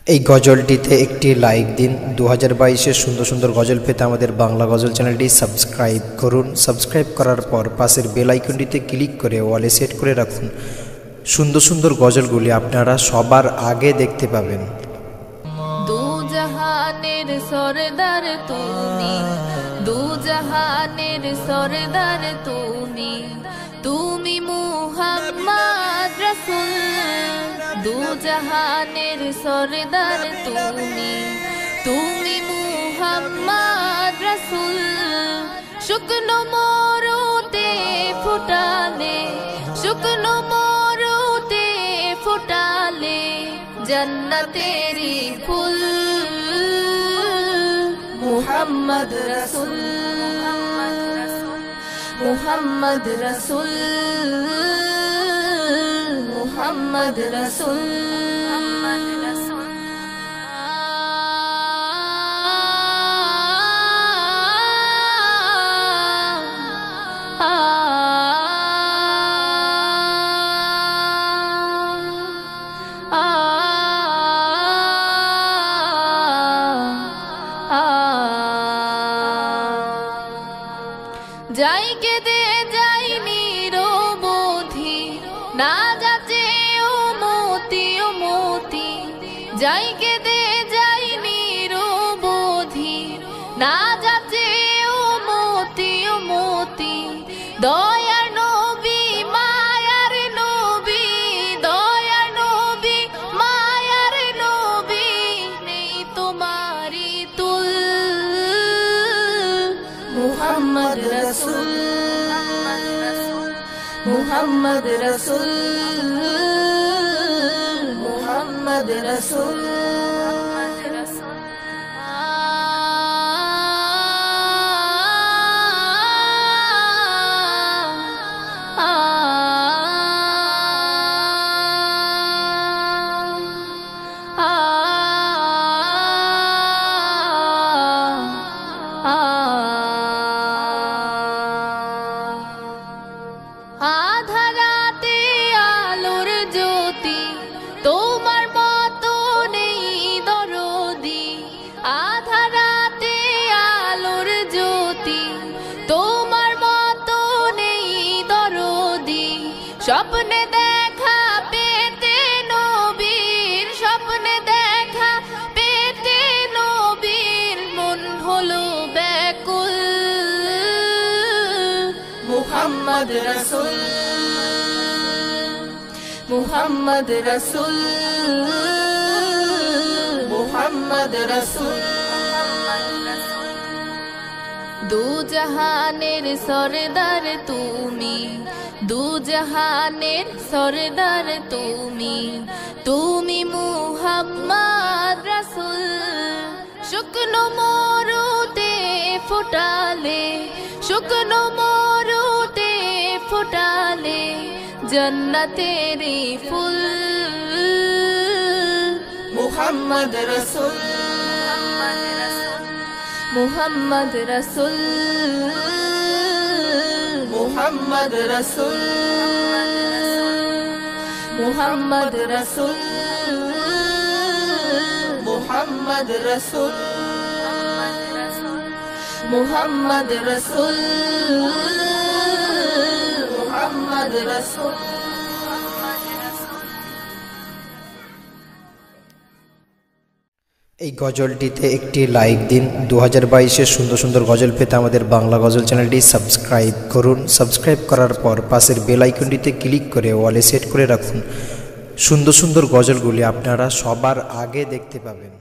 এই গজলটিতে একটি লাইক দিন। 2022-এর সুন্দর সুন্দর গজল পেতে আমাদের বাংলা গজল চ্যানেলটি সাবস্ক্রাইব করুন। সাবস্ক্রাইব করার পর পাশের বেল আইকনটিতে ক্লিক করে ওয়ালে সেট করে রাখুন। সুন্দর সুন্দর গজলগুলি আপনারা সবার আগে দেখতে পাবেন। দু জাহানের সরদার তুমি, দু জাহানের সরদার তুমি, তুমি মুহাম্মদ রাসূল। দু জাহানের সরদার তুমি, তুমি মুহাম্মদ রাসূল। শুকনো মরুতে ফুটালে, শুকনো মরুতে ফুটালে জন্নতেরি ফুল। মুহাম্মদ রাসূল, মুহাম্মদ রাসূল, মুহাম্মদ রাসূল। যাই কেঁদে যাই নিরবধি, না যাচ্ছে ও মতি ও মতি। যাই কেঁদে যাই নিরবধি, না যাচ্ছে ও মতি ও মতি। দয়ার নবী মায়ার নবী, দয়ার নবী মায়ার নবী, নেই তোমারি তুল। মুহাম্মদ রাসূল, মুহাম্মদ রাসূল, মুহাম্মদ রাসূল। আধারাতে আলোর জ্যোতি, তোমার মতো নেই দরদি। আধারাতে আলোর জ্যোতি, তোমার মতো নেই দরদি। স্বপ্নে দেখা পেতে নবীর, স্বপ্নে দেখা পেতে নবীর, মন হলো ব্যাকুল। মুহাম্মদ রাসূল, মুহাম্মদ রাসূল, মুহাম্মদ রাসূল। দু জাহানের সরদার তুমি, দু জাহানের সরদার তুমি, তুমি মুহাম্মদ রাসূল। শুকনো মরুতে ফুটালে, শুকনো মরুতে ফুটালে জন্নতেরি ফুল। মুহাম্মদ রাসূল, মুহাম্মদ রাসূল, মুহাম্মদ রাসূল, মুহাম্মদ রাসূল, মুহাম্মদ রাসূল, মুহাম্মদ রাসূল, মুহাম্মদ রাসূল। এই গজলটিতে একটি লাইক দিন। 2022-এর সুন্দর সুন্দর গজল পেতে আমাদের বাংলা গজল চ্যানেলটি সাবস্ক্রাইব করুন। সাবস্ক্রাইব করার পর পাশের বেল আইকনটিতে ক্লিক করে ওয়ালে সেট করে রাখুন। সুন্দর সুন্দর গজলগুলি আপনারা সবার আগে দেখতে পাবেন।